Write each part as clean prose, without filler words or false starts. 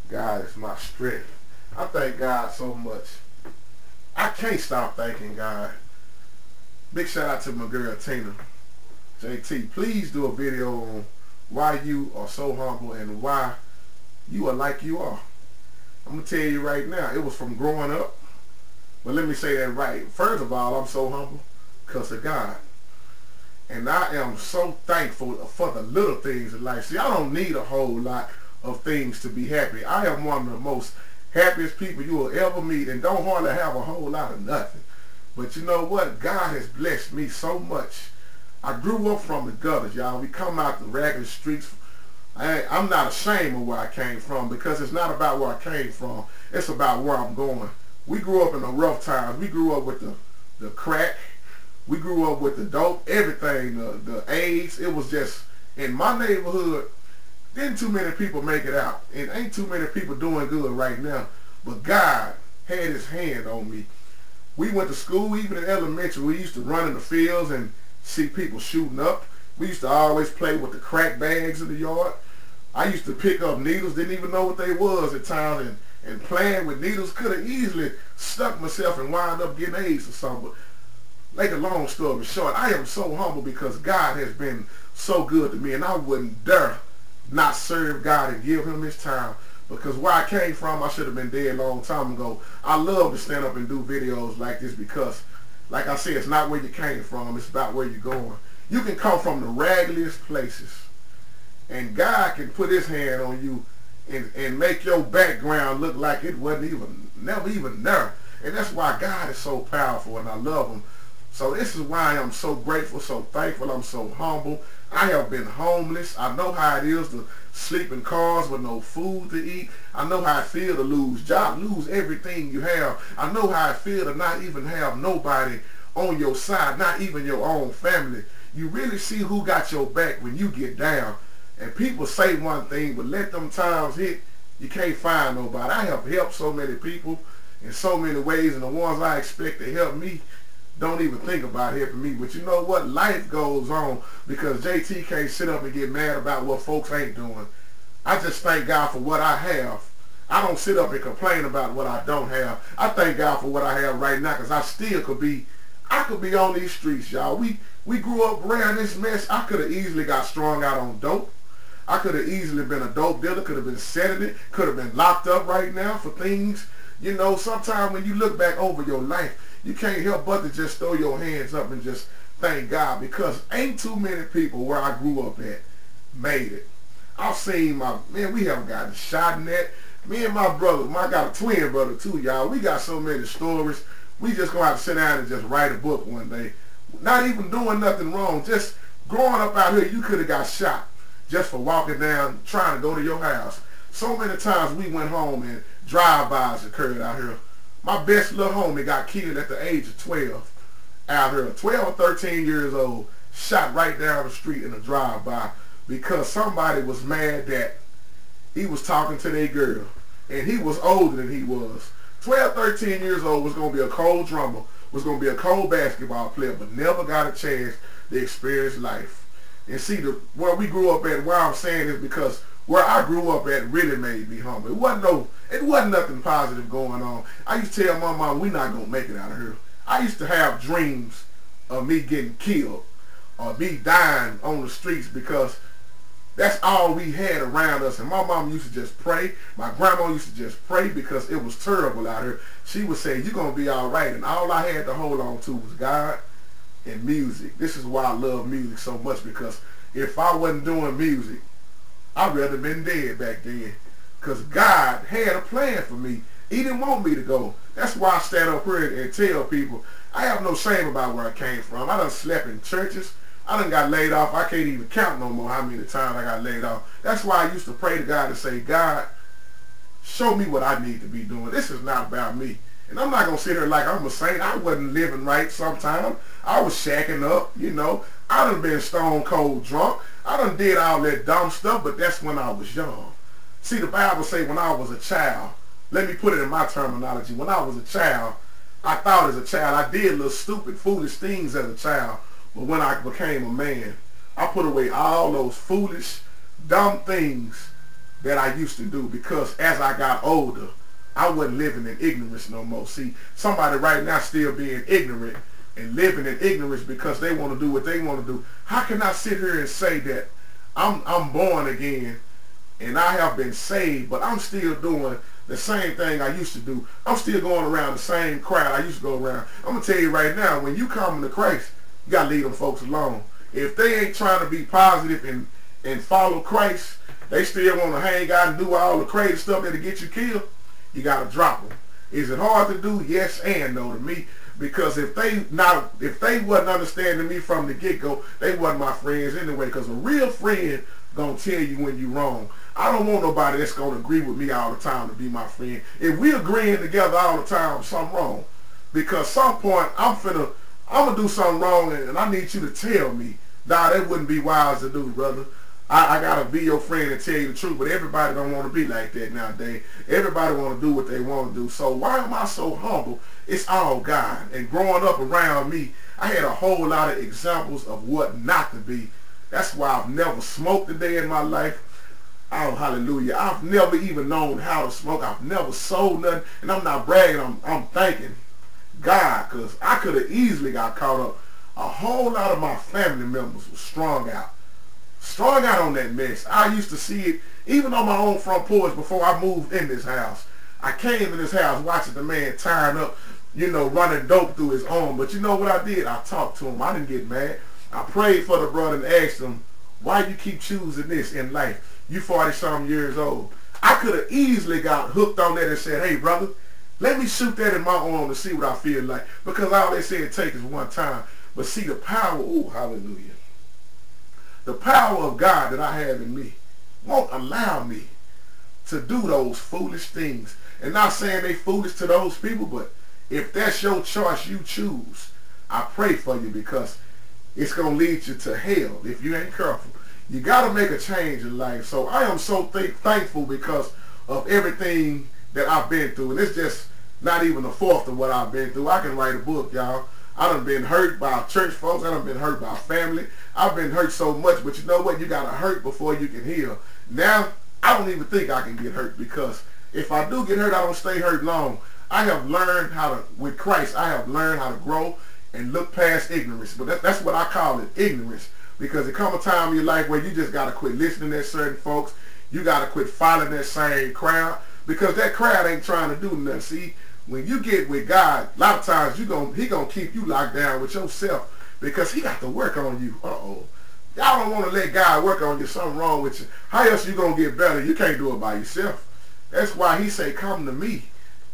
God is my strength. I thank God so much. I can't stop thanking God. Big shout out to my girl Tina. JT, please do a video on why you are so humble and why you are like you are. I'm going to tell you right now, it was from growing up. But let me say that right. First of all, I'm so humble because of God. And I am so thankful for the little things in life. See, I don't need a whole lot of things to be happy. I am one of the most happiest people you will ever meet and don't hardly have a whole lot of nothing. But you know what? God has blessed me so much. I grew up from the gutters, y'all. We come out the ragged streets. I'm not ashamed of where I came from because it's not about where I came from. It's about where I'm going. We grew up in the rough times. We grew up with the crack. We grew up with the dope, everything, the AIDS. It was just, in my neighborhood, didn't too many people make it out. And ain't too many people doing good right now. But God had his hand on me. We went to school, even in elementary. We used to run in the fields and see people shooting up. We used to always play with the crack bags in the yard. I used to pick up needles, didn't even know what they was at times, and playing with needles could have easily stuck myself and wound up getting AIDS or something. But make a long story short, I am so humble because God has been so good to me, and I wouldn't dare not serve God and give him his time. Because where I came from, I should have been dead a long time ago. I love to stand up and do videos like this because, like I said, it's not where you came from, it's about where you're going. You can come from the raggediest places, and God can put his hand on you and make your background look like it wasn't even, never even there. And that's why God is so powerful, and I love him. So this is why I'm so grateful, so thankful, I'm so humble. I have been homeless. I know how it is to sleep in cars with no food to eat. I know how it feels to lose job, lose everything you have. I know how it feels to not even have nobody on your side, not even your own family. You really see who got your back when you get down. And people say one thing, but let them times hit, you can't find nobody. I have helped so many people in so many ways, and the ones I expect to help me don't even think about helping me. But you know what? Life goes on because JT can't sit up and get mad about what folks ain't doing. I just thank God for what I have. I don't sit up and complain about what I don't have. I thank God for what I have right now because I still could be, on these streets, y'all. We grew up around this mess. I could have easily got strung out on dope. I could have easily been a dope dealer, could have been selling it, could have been locked up right now for things. You know, sometimes when you look back over your life, you can't help but to just throw your hands up and just thank God because ain't too many people where I grew up at made it. I've seen we haven't gotten shot in that. Me and my brother, I got a twin brother too, y'all. We got so many stories. We just gonna have to sit down and just write a book one day. Not even doing nothing wrong. Just growing up out here, you could have got shot just for walking down, trying to go to your house. So many times we went home and drive-bys occurred out here. My best little homie got killed at the age of 12 out here. 12 or 13 years old, shot right down the street in a drive-by because somebody was mad that he was talking to their girl. And he was older than he was. 12, 13 years old, was going to be a cold drummer, was going to be a cold basketball player, but never got a chance to experience life. And see, where we grew up at, why I'm saying is because where I grew up at really made me humble. It wasn't nothing positive going on. I used to tell my mom, we not going to make it out of here. I used to have dreams of me getting killed or me dying on the streets because that's all we had around us. And my mom used to just pray. My grandma used to just pray because it was terrible out here. She would say, you're going to be all right. And all I had to hold on to was God and music. This is why I love music so much because if I wasn't doing music, I'd rather been dead back then because God had a plan for me. He didn't want me to go. That's why I stand up here and tell people I have no shame about where I came from. I done slept in churches. I done got laid off. I can't even count no more how many times I got laid off. That's why I used to pray to God and say, God, show me what I need to be doing. This is not about me. And I'm not going to sit here like I'm a saint. I wasn't living right sometimes. I was shacking up, you know. I done been stone cold drunk. I done did all that dumb stuff, but that's when I was young. See, the Bible say when I was a child, let me put it in my terminology. When I was a child, I thought as a child I did little stupid, foolish things as a child. But when I became a man, I put away all those foolish, dumb things that I used to do, because as I got older, I wasn't living in ignorance no more. See, somebody right now still being ignorant and living in ignorance because they want to do what they want to do. How can I sit here and say that I'm born again and I have been saved, but I'm still doing the same thing I used to do? I'm still going around the same crowd I used to go around. I'm going to tell you right now, when you come to Christ, you got to leave them folks alone. If they ain't trying to be positive and follow Christ, they still want to hang out and do all the crazy stuff that'll get you killed, you got to drop them. Is it hard to do? Yes and no to me. Because if they wasn't understanding me from the get-go, they wasn't my friends anyway. Because a real friend gonna tell you when you're wrong. I don't want nobody that's gonna agree with me all the time to be my friend. If we agreeing together all the time, something wrong. Because some point I'm gonna do something wrong, and I need you to tell me. Nah, that wouldn't be wise to do, brother. I gotta be your friend and tell you the truth, but everybody don't want to be like that nowadays. Everybody want to do what they want to do. So why am I so humble? It's all God. And growing up around me, I had a whole lot of examples of what not to be. That's why I've never smoked a day in my life. Oh, hallelujah. I've never even known how to smoke. I've never sold nothing. And I'm not bragging. I'm thanking God, because I could have easily got caught up. A whole lot of my family members were strung out on that mess. I used to see it even on my own front porch before I moved in this house. I came in this house watching the man tying up, running dope through his arm. But you know what I did? I talked to him. I didn't get mad. I prayed for the brother and asked him, why you keep choosing this in life? You 40-something years old. I could have easily got hooked on that and said, hey, brother, let me shoot that in my arm to see what I feel like. Because all they said it takes is one time. But see, the power, ooh, hallelujah. The power of God that I have in me won't allow me to do those foolish things. And not saying they foolish to those people, but if that's your choice you choose, I pray for you, because it's going to lead you to hell if you ain't careful. You got to make a change in life. So I am so thankful because of everything that I've been through. And it's just not even a fourth of what I've been through. I can write a book, y'all. I done been hurt by church folks. I done been hurt by family. I've been hurt so much, but you know what? You got to hurt before you can heal. Now, I don't even think I can get hurt, because if I do get hurt, I don't stay hurt long. I have learned with Christ, I have learned how to grow and look past ignorance. But that's what I call it, ignorance. Because there come a time in your life where you just got to quit listening to certain folks. You got to quit following that same crowd, because that crowd ain't trying to do nothing. See, when you get with God, a lot of times He gonna keep you locked down with yourself, because He got to work on you. Y'all don't want to let God work on you. Something wrong with you. How else you gonna get better? You can't do it by yourself. That's why He say, come to me.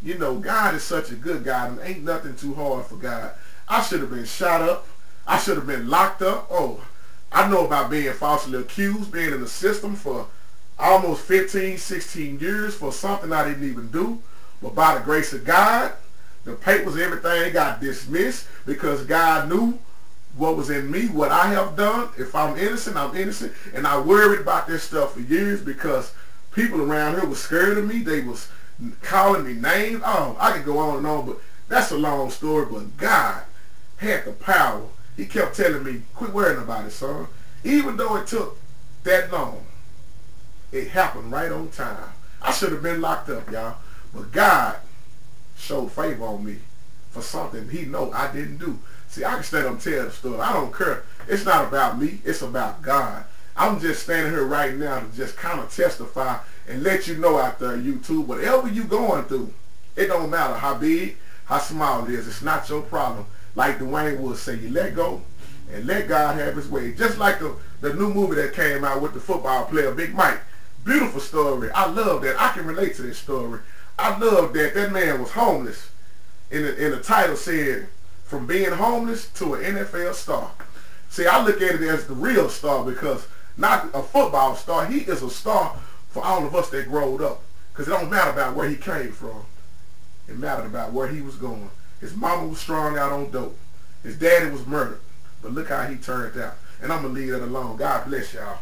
God is such a good God, and ain't nothing too hard for God. I should have been shot up. I should have been locked up. I know about being falsely accused, being in the system for almost 15, 16 years for something I didn't even do. But by the grace of God, the papers, everything got dismissed, because God knew what was in me, what I have done. If I'm innocent, I'm innocent. And I worried about this stuff for years, because people around here were scared of me. They was calling me names. I could go on, but that's a long story. But God had the power. He kept telling me, quit worrying about it, son. Even though it took that long, it happened right on time. I should have been locked up, y'all. But God showed favor on me for something He know I didn't do. See, I can stand up and tell the story. I don't care. It's not about me. It's about God. I'm just standing here right now to just kind of testify and let you know out there, YouTube, whatever you going through, it don't matter how big, how small it is. It's not your problem. Like Dwayne would say, you let go and let God have His way. Just like the new movie that came out with the football player, Big Mike. Beautiful story. I love that. I can relate to this story. I love that man was homeless. In the title said, from being homeless to an NFL star. See, I look at it as the real star, because not a football star. He is a star for all of us that growed up. Because it don't matter about where he came from. It mattered about where he was going. His mama was strung out on dope. His daddy was murdered. But look how he turned out. And I'm going to leave that alone. God bless y'all.